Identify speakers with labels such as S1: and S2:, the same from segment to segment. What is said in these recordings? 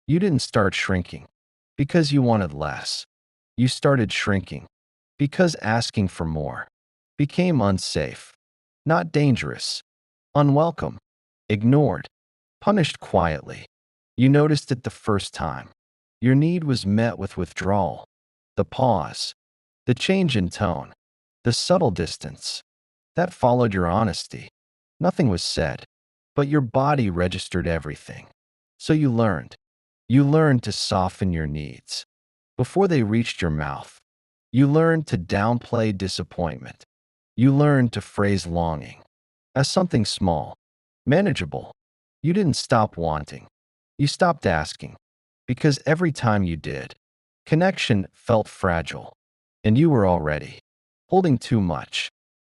S1: You didn't start shrinking because you wanted less. You started shrinking because asking for more became unsafe, not dangerous, unwelcome, ignored, punished quietly. You noticed it the first time. Your need was met with withdrawal, the pause, the change in tone, the subtle distance that followed your honesty. Nothing was said, but your body registered everything. So you learned. You learned to soften your needs before they reached your mouth. You learned to downplay disappointment. You learned to phrase longing as something small, manageable. You didn't stop wanting. You stopped asking because every time you did, connection felt fragile and you were already holding too much.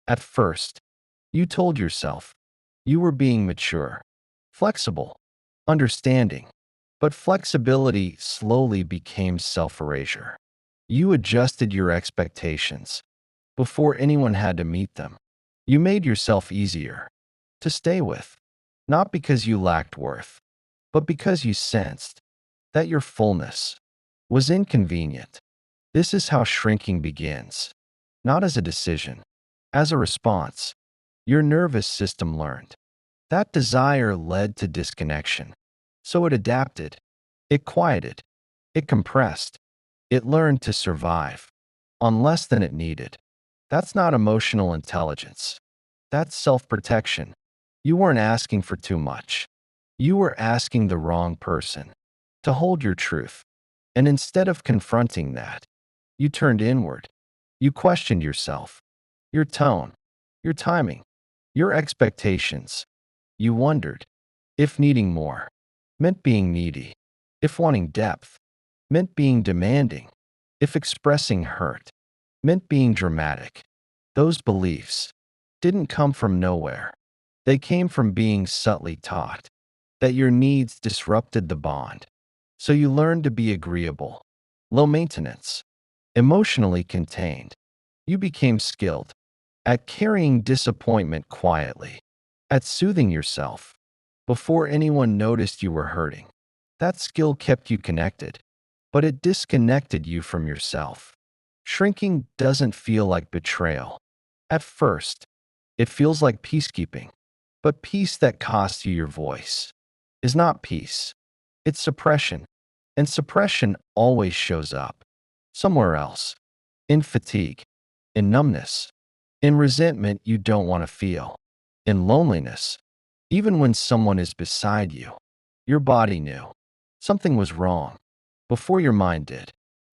S1: At first, you told yourself you were being mature, flexible, understanding, but flexibility slowly became self-erasure. You adjusted your expectations before anyone had to meet them. You made yourself easier to stay with, not because you lacked worth, but because you sensed that your fullness was inconvenient. This is how shrinking begins, not as a decision, as a response. Your nervous system learned. That desire led to disconnection. So it adapted, it quieted, it compressed, it learned to survive on less than it needed. That's not emotional intelligence. That's self-protection. You weren't asking for too much. You were asking the wrong person to hold your truth. And instead of confronting that, you turned inward. You questioned yourself, your tone, your timing, your expectations. You wondered if needing more meant being needy, if wanting depth meant being demanding, if expressing hurt meant being dramatic. Those beliefs didn't come from nowhere. They came from being subtly taught that your needs disrupted the bond. So you learned to be agreeable, low maintenance, emotionally contained. You became skilled at carrying disappointment quietly, at soothing yourself before anyone noticed you were hurting. That skill kept you connected, but it disconnected you from yourself. Shrinking doesn't feel like betrayal. At first, it feels like peacekeeping, but peace that costs you your voice is not peace. It's suppression, and suppression always shows up somewhere else, in fatigue, in numbness, in resentment you don't want to feel, in loneliness. Even when someone is beside you, your body knew something was wrong before your mind did,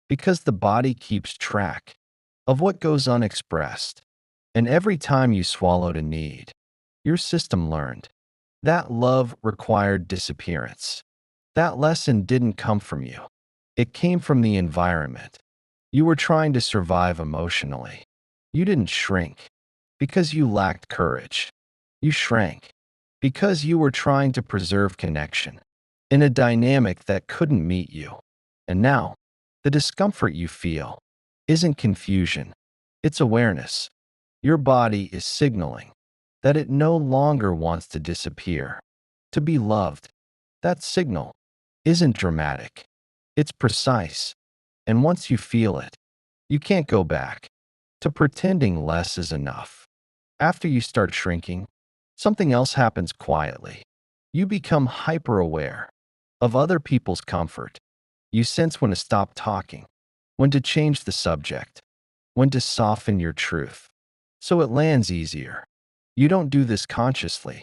S1: because the body keeps track of what goes unexpressed. And every time you swallowed a need, your system learned that love required disappearance. That lesson didn't come from you. It came from the environment. You were trying to survive emotionally. You didn't shrink because you lacked courage. You shrank because you were trying to preserve connection in a dynamic that couldn't meet you. And now, the discomfort you feel isn't confusion, it's awareness. Your body is signaling that it no longer wants to disappear, to be loved. That signal isn't dramatic, it's precise. And once you feel it, you can't go back to pretending less is enough. After you start shrinking, something else happens quietly. You become hyper aware of other people's comfort. You sense when to stop talking, when to change the subject, when to soften your truth, so it lands easier. You don't do this consciously.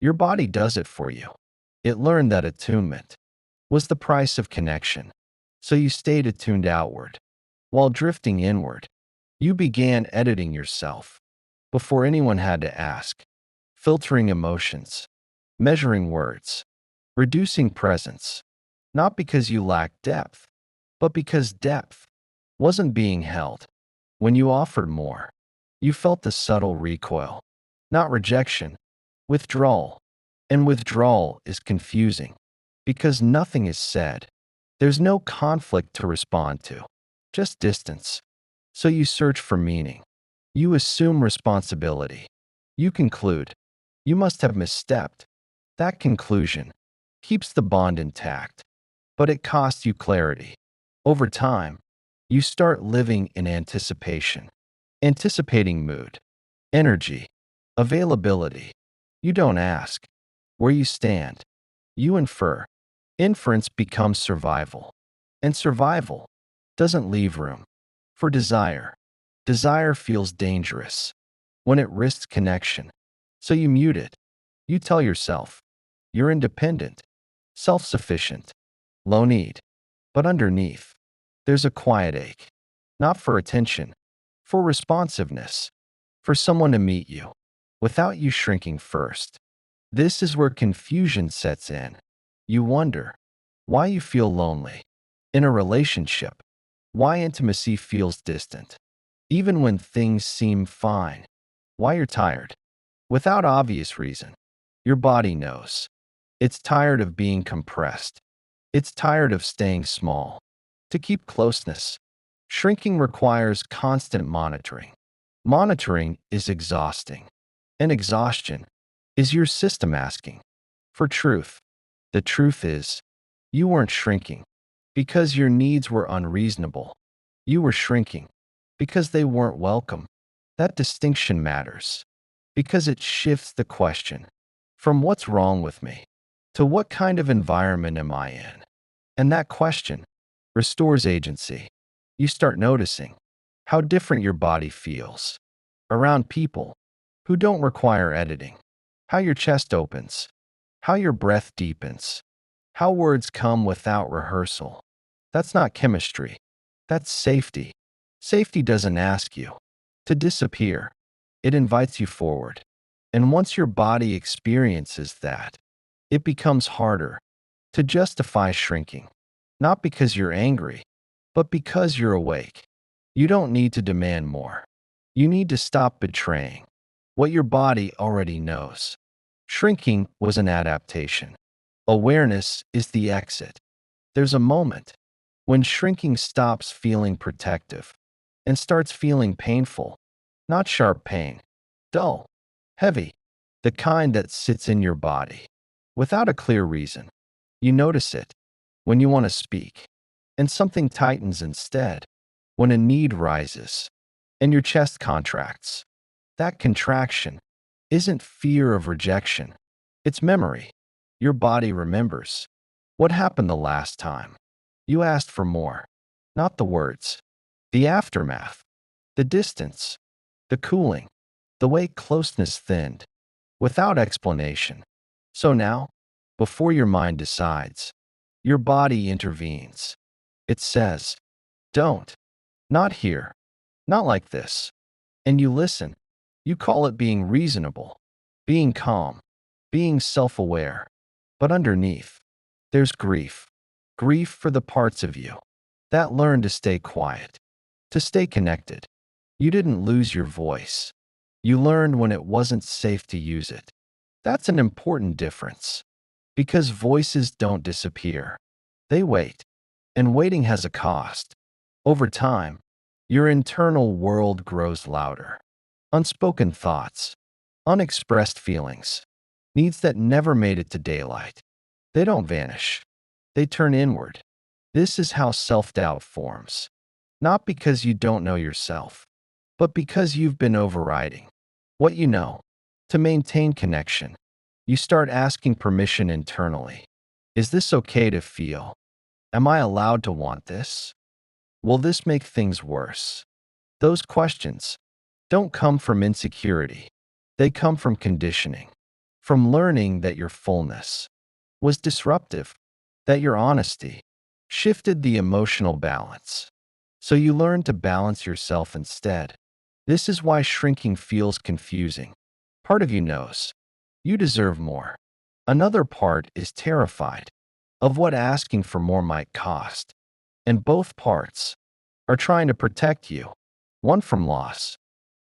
S1: Your body does it for you. It learned that attunement was the price of connection, so you stayed attuned outward. While drifting inward, you began editing yourself before anyone had to ask, filtering emotions, measuring words, reducing presence, not because you lacked depth, but because depth wasn't being held. When you offered more, you felt the subtle recoil, not rejection, withdrawal. And withdrawal is confusing because nothing is said. There's no conflict to respond to, just distance. So you search for meaning. You assume responsibility. You conclude, you must have misstepped. That conclusion keeps the bond intact. but it costs you clarity. Over time, you start living in anticipation, anticipating mood, energy, availability. You don't ask where you stand. You infer. Inference becomes survival. And survival doesn't leave room for desire. Desire feels dangerous when it risks connection. So you mute it. You tell yourself you're independent, self sufficient, low need. But underneath, there's a quiet ache, not for attention, for responsiveness, for someone to meet you without you shrinking first. This is where confusion sets in. You wonder why you feel lonely in a relationship, why intimacy feels distant, even when things seem fine, why you're tired, without obvious reason. Your body knows. It's tired of being compressed. It's tired of staying small. To keep closeness, shrinking requires constant monitoring. Monitoring is exhausting, and exhaustion is your system asking for truth. The truth is, you weren't shrinking because your needs were unreasonable. You were shrinking because they weren't welcome. That distinction matters because it shifts the question from what's wrong with me to what kind of environment am I in? And that question restores agency. You start noticing how different your body feels around people who don't require editing, how your chest opens, how your breath deepens, how words come without rehearsal. That's not chemistry. That's safety. Safety doesn't ask you to disappear. It invites you forward. And once your body experiences that, it becomes harder to justify shrinking. Not because you're angry, but because you're awake. You don't need to demand more. You need to stop betraying what your body already knows. Shrinking was an adaptation. Awareness is the exit. There's a moment when shrinking stops feeling protective and starts feeling painful, not sharp pain, dull, heavy, the kind that sits in your body without a clear reason. You notice it when you want to speak, and something tightens instead, when a need rises, and your chest contracts. That contraction isn't fear of rejection, it's memory. Your body remembers what happened the last time. You asked for more, not the words, the aftermath, the distance, the cooling, the way closeness thinned, without explanation. So now, before your mind decides, your body intervenes. It says, don't, not here, not like this. And you listen. You call it being reasonable, being calm, being self aware. But underneath, there's grief. Grief for the parts of you that learned to stay quiet, to stay connected. You didn't lose your voice. You learned when it wasn't safe to use it. That's an important difference. Because voices don't disappear. They wait. And waiting has a cost. Over time, your internal world grows louder. Unspoken thoughts, unexpressed feelings, needs that never made it to daylight. They don't vanish. They turn inward. This is how self-doubt forms. Not because you don't know yourself, but because you've been overriding what you know. To maintain connection, you start asking permission internally. Is this okay to feel? Am I allowed to want this? Will this make things worse? Those questions don't come from insecurity. They come from conditioning, from learning that your fullness was disruptive, that your honesty shifted the emotional balance. So you learn to balance yourself instead. This is why shrinking feels confusing. Part of you knows you deserve more. Another part is terrified of what asking for more might cost. And both parts are trying to protect you, one from loss,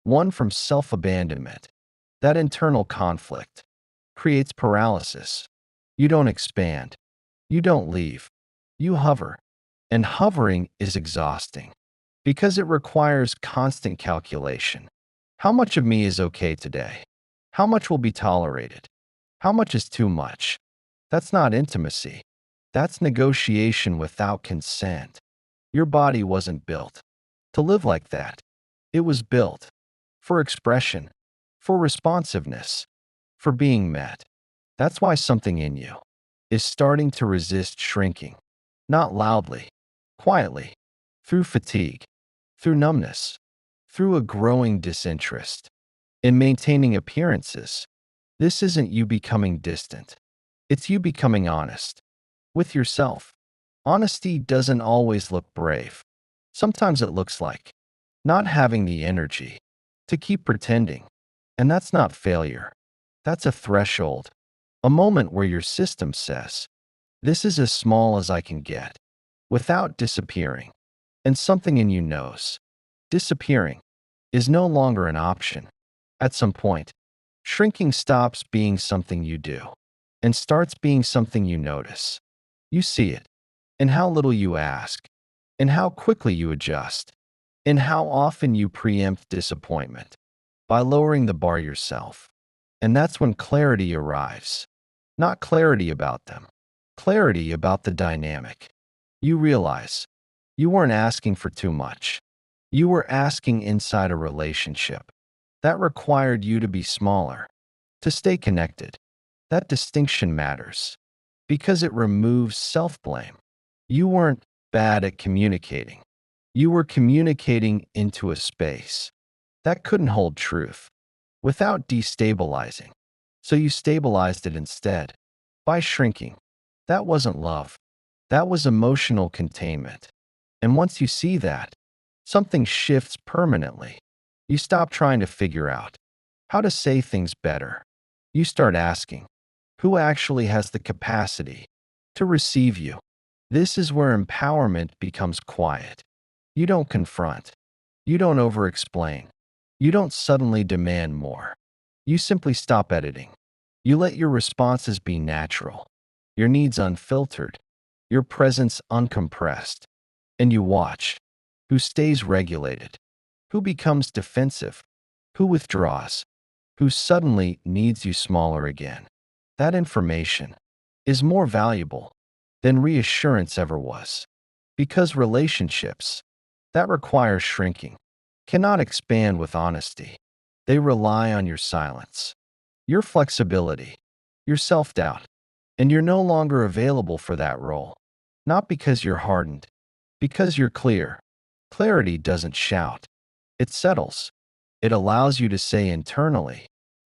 S1: one from self-abandonment. That internal conflict creates paralysis. You don't expand. You don't leave. You hover. And hovering is exhausting because it requires constant calculation. How much of me is okay today? How much will be tolerated? How much is too much? That's not intimacy. That's negotiation without consent. Your body wasn't built to live like that. It was built for expression, for responsiveness, for being met. That's why something in you is starting to resist shrinking, not loudly, quietly, through fatigue, through numbness, through a growing disinterest in maintaining appearances. This isn't you becoming distant. It's you becoming honest with yourself. Honesty doesn't always look brave. Sometimes it looks like not having the energy to keep pretending. And that's not failure. That's a threshold, a moment where your system says, this is as small as I can get, without disappearing. And something in you knows, disappearing is no longer an option. At some point, shrinking stops being something you do and starts being something you notice. You see it in how little you ask, in how quickly you adjust, in how often you preempt disappointment by lowering the bar yourself. And that's when clarity arrives. Not clarity about them, clarity about the dynamic. You realize you weren't asking for too much. You were asking inside a relationship that required you to be smaller, to stay connected. That distinction matters because it removes self-blame. You weren't bad at communicating. You were communicating into a space that couldn't hold truth without destabilizing. So you stabilized it instead by shrinking. That wasn't love. That was emotional containment. And once you see that, something shifts permanently. You stop trying to figure out how to say things better. You start asking, who actually has the capacity to receive you? This is where empowerment becomes quiet. You don't confront. You don't over-explain. You don't suddenly demand more. You simply stop editing. You let your responses be natural, your needs unfiltered, your presence uncompressed, and you watch who stays regulated, who becomes defensive, who withdraws, who suddenly needs you smaller again. That information is more valuable than reassurance ever was, because relationships that require shrinking cannot expand with honesty. They rely on your silence, your flexibility, your self-doubt, and you're no longer available for that role. Not because you're hardened, because you're clear. Clarity doesn't shout. It settles. It allows you to say internally,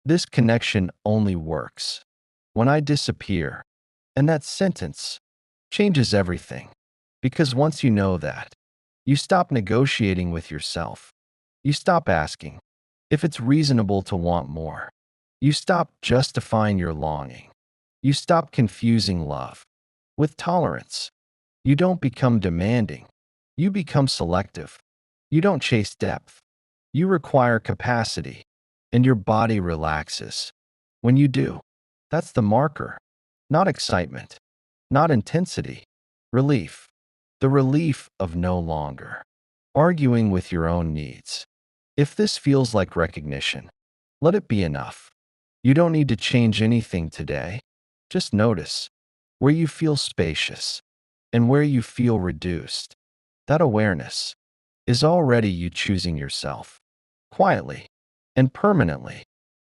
S1: this connection only works when I disappear. And that sentence changes everything. Because once you know that, you stop negotiating with yourself. You stop asking if it's reasonable to want more. You stop justifying your longing. You stop confusing love with tolerance. You don't become demanding. You become selective. You don't chase depth. You require capacity, and your body relaxes. When you do, that's the marker, not excitement, not intensity, relief. The relief of no longer arguing with your own needs. If this feels like recognition, let it be enough. You don't need to change anything today. Just notice where you feel spacious and where you feel reduced. That awareness is already you choosing yourself, quietly and permanently.